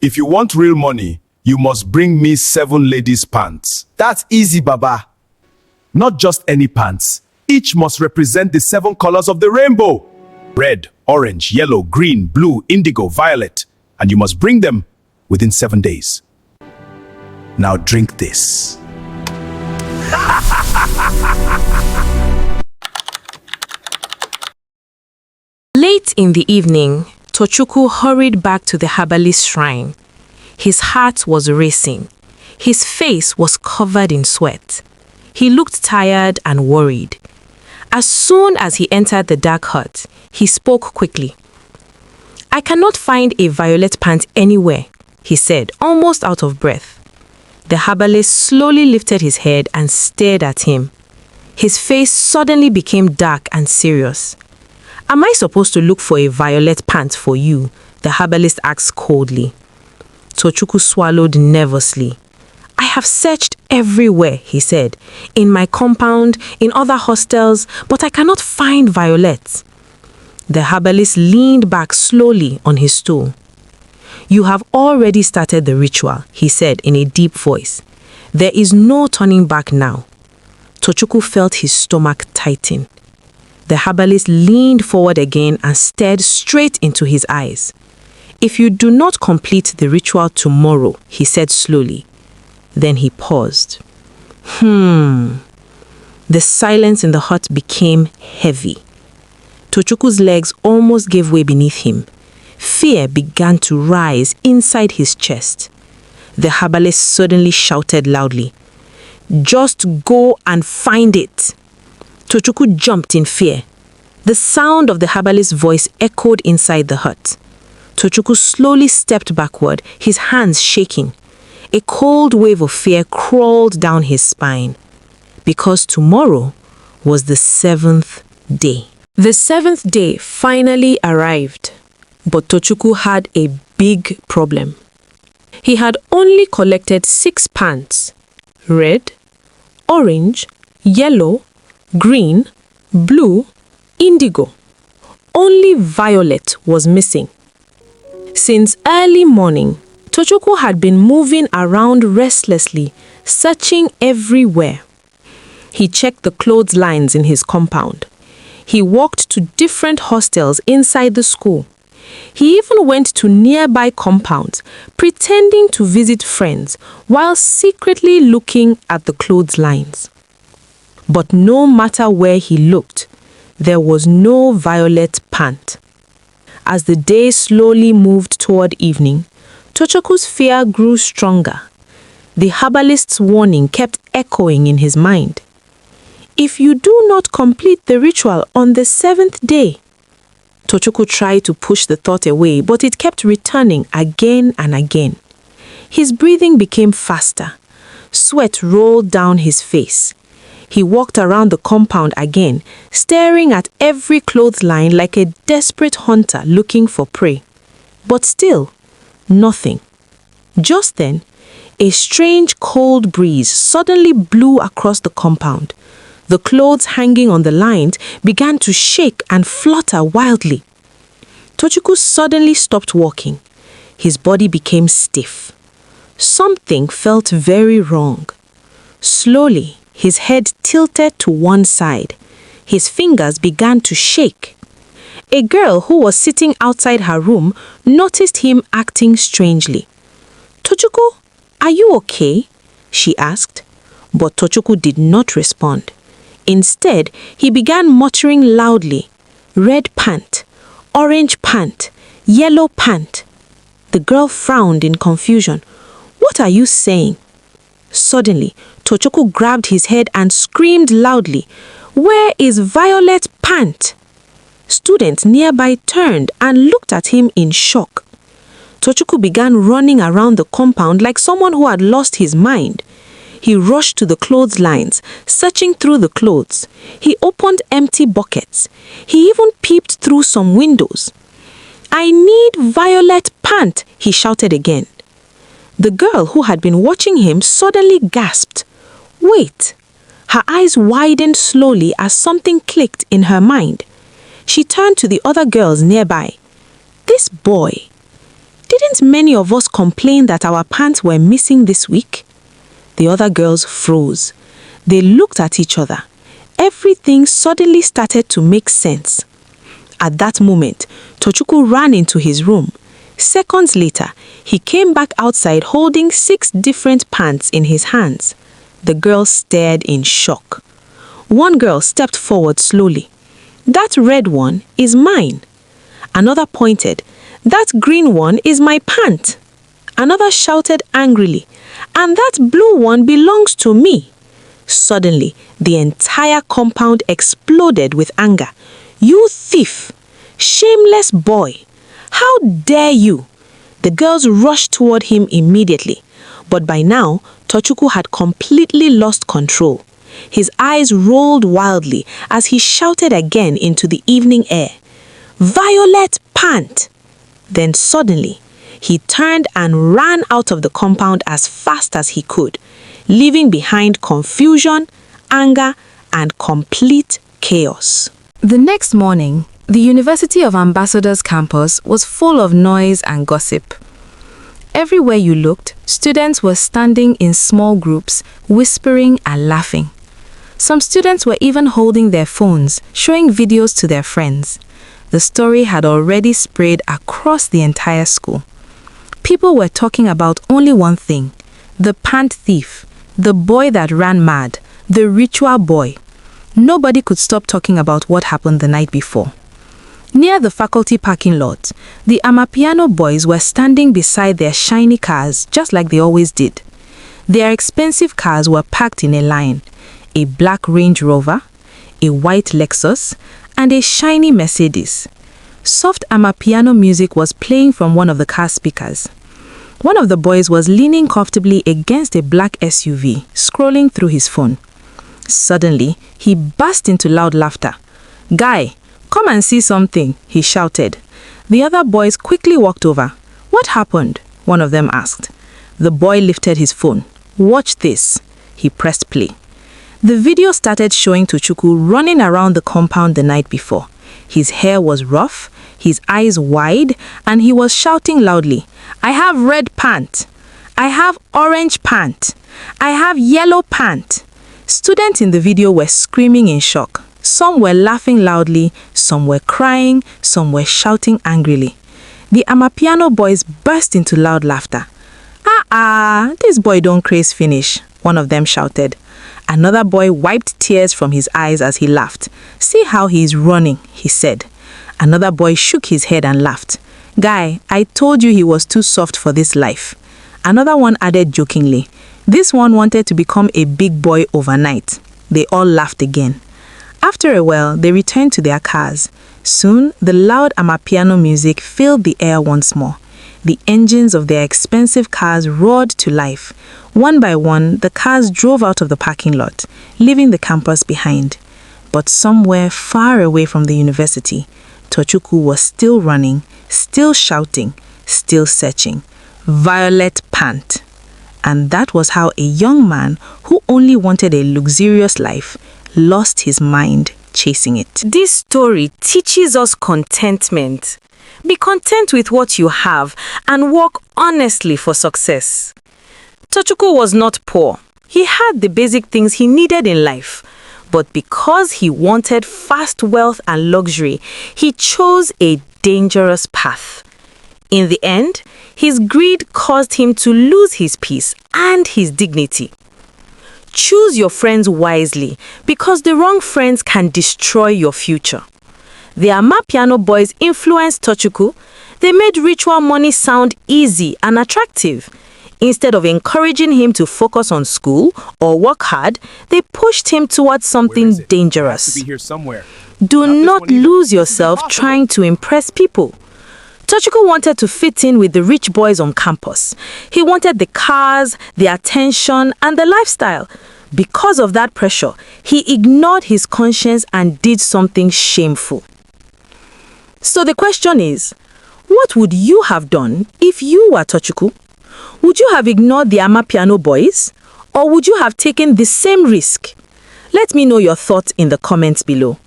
If you want real money, you must bring me 7 ladies' pants. That's easy, Baba. Not just any pants. Each must represent the 7 colors of the rainbow. Red, orange, yellow, green, blue, indigo, violet. And you must bring them within 7 days. Now drink this. Late in the evening, Tochukwu hurried back to the herbalist's shrine. His heart was racing. His face was covered in sweat. He looked tired and worried. As soon as he entered the dark hut, he spoke quickly. "I cannot find a violet pant anywhere," he said, almost out of breath. The herbalist slowly lifted his head and stared at him. His face suddenly became dark and serious. "Am I supposed to look for a violet pant for you?" the herbalist asked coldly. Tochukwu swallowed nervously. "I have searched everywhere," he said, "in my compound, in other hostels, but I cannot find violets." The herbalist leaned back slowly on his stool. "You have already started the ritual," he said in a deep voice. "There is no turning back now." Tochukwu felt his stomach tighten. The herbalist leaned forward again and stared straight into his eyes. "If you do not complete the ritual tomorrow," he said slowly. Then he paused. The silence in the hut became heavy. Tochukwu's legs almost gave way beneath him. Fear began to rise inside his chest. The herbalist suddenly shouted loudly, "Just go and find it!" Tochukwu jumped in fear. The sound of the herbalist's voice echoed inside the hut. Tochukwu slowly stepped backward, his hands shaking. A cold wave of fear crawled down his spine. Because tomorrow was the 7th day. The 7th day finally arrived. But Tochukwu had a big problem. He had only collected 6 pants: red, orange, yellow, green, blue, indigo. Only violet was missing. Since early morning, Tochukwu had been moving around restlessly, searching everywhere. He checked the clotheslines in his compound. He walked to different hostels inside the school. He even went to nearby compounds, pretending to visit friends while secretly looking at the clotheslines. But no matter where he looked, there was no violet pant. As the day slowly moved toward evening, Tochukwu's fear grew stronger. The herbalist's warning kept echoing in his mind. "If you do not complete the ritual on the 7th day," Tochukwu tried to push the thought away, but it kept returning again and again. His breathing became faster. Sweat rolled down his face. He walked around the compound again, staring at every clothesline like a desperate hunter looking for prey. But still, nothing. Just then, a strange cold breeze suddenly blew across the compound. The clothes hanging on the lines began to shake and flutter wildly. Tochukwu suddenly stopped walking. His body became stiff. Something felt very wrong. Slowly, his head tilted to one side. His fingers began to shake. A girl who was sitting outside her room noticed him acting strangely. "Tochukwu, are you okay?" she asked. But Tochukwu did not respond. Instead, he began muttering loudly, "Red pant, orange pant, yellow pant." The girl frowned in confusion. "What are you saying?" Suddenly, Tochukwu grabbed his head and screamed loudly, "Where is violet pant?" Students nearby turned and looked at him in shock. Tochukwu began running around the compound like someone who had lost his mind. He rushed to the clotheslines, searching through the clothes. He opened empty buckets. He even peeped through some windows. "I need violet pant," he shouted again. The girl who had been watching him suddenly gasped. "Wait!" Her eyes widened slowly as something clicked in her mind. She turned to the other girls nearby. "This boy, Didn't many of us complain that our pants were missing this week? The other girls froze. They looked at each other. Everything suddenly started to make sense. At that moment, Tochukwu ran into his room. Seconds later, he came back outside holding 6 different pants in his hands. The girls stared in shock. One girl stepped forward slowly. "That red one is mine." Another pointed. "That green one is my pant." Another shouted angrily, "And that blue one belongs to me." Suddenly, the entire compound exploded with anger. "You thief! Shameless boy! How dare you!" The girls rushed toward him immediately. But by now, Tochukwu had completely lost control. His eyes rolled wildly as he shouted again into the evening air, "Violet pant!" Then suddenly, he turned and ran out of the compound as fast as he could, leaving behind confusion, anger, and complete chaos. The next morning, the University of Ambassadors campus was full of noise and gossip. Everywhere you looked, students were standing in small groups, whispering and laughing. Some students were even holding their phones, showing videos to their friends. The story had already spread across the entire school. People were talking about only one thing: the pant thief, the boy that ran mad, the ritual boy. Nobody could stop talking about what happened the night before. Near the faculty parking lot, the Amapiano boys were standing beside their shiny cars just like they always did. Their expensive cars were packed in a line: a black Range Rover, a white Lexus, and a shiny Mercedes. Soft Amapiano music was playing from one of the car speakers. One of the boys was leaning comfortably against a black SUV, scrolling through his phone. Suddenly, he burst into loud laughter. "Guy, come and see something," he shouted. The other boys quickly walked over. "What happened?" one of them asked. The boy lifted his phone. "Watch this." He pressed play. The video started showing Tochukwu running around the compound the night before. His hair was rough, his eyes wide, and he was shouting loudly, "I have red pant. I have orange pant. I have yellow pant." Students in the video were screaming in shock. Some were laughing loudly, some were crying, some were shouting angrily. The Amapiano boys burst into loud laughter. This boy don't craze finish," one of them shouted. Another boy wiped tears from his eyes as he laughed. "See how he is running," he said. Another boy shook his head and laughed. "Guy, I told you he was too soft for this life." Another one added jokingly, "This one wanted to become a big boy overnight." They all laughed again. After a while, they returned to their cars. Soon, the loud Amapiano music filled the air once more. The engines of their expensive cars roared to life. One by one, the cars drove out of the parking lot, leaving the campus behind. But somewhere far away from the university, Tochukwu was still running, still shouting, still searching. Violet pant. And that was how a young man who only wanted a luxurious life lost his mind chasing it. This story teaches us contentment. Be content with what you have and work honestly for success. Tochukwu was not poor. He had the basic things he needed in life. But because he wanted fast wealth and luxury, he chose a dangerous path. In the end, his greed caused him to lose his peace and his dignity. Choose your friends wisely because the wrong friends can destroy your future. The Amapiano boys influenced Tochukwu. They made ritual money sound easy and attractive. Instead of encouraging him to focus on school or work hard, they pushed him towards something dangerous. Do not lose yourself trying to impress people. Tochukwu wanted to fit in with the rich boys on campus. He wanted the cars, the attention, and the lifestyle. Because of that pressure, he ignored his conscience and did something shameful. So the question is, what would you have done if you were Tochukwu? Would you have ignored the Amapiano boys? Or would you have taken the same risk? Let me know your thoughts in the comments below.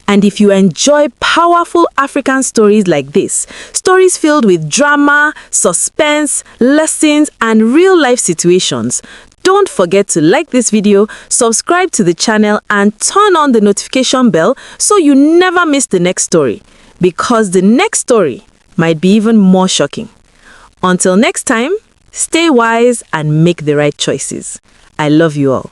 And if you enjoy powerful African stories like this, stories filled with drama, suspense, lessons, and real-life situations, don't forget to like this video, subscribe to the channel, and turn on the notification bell so you never miss the next story. Because the next story might be even more shocking. Until next time, stay wise and make the right choices. I love you all.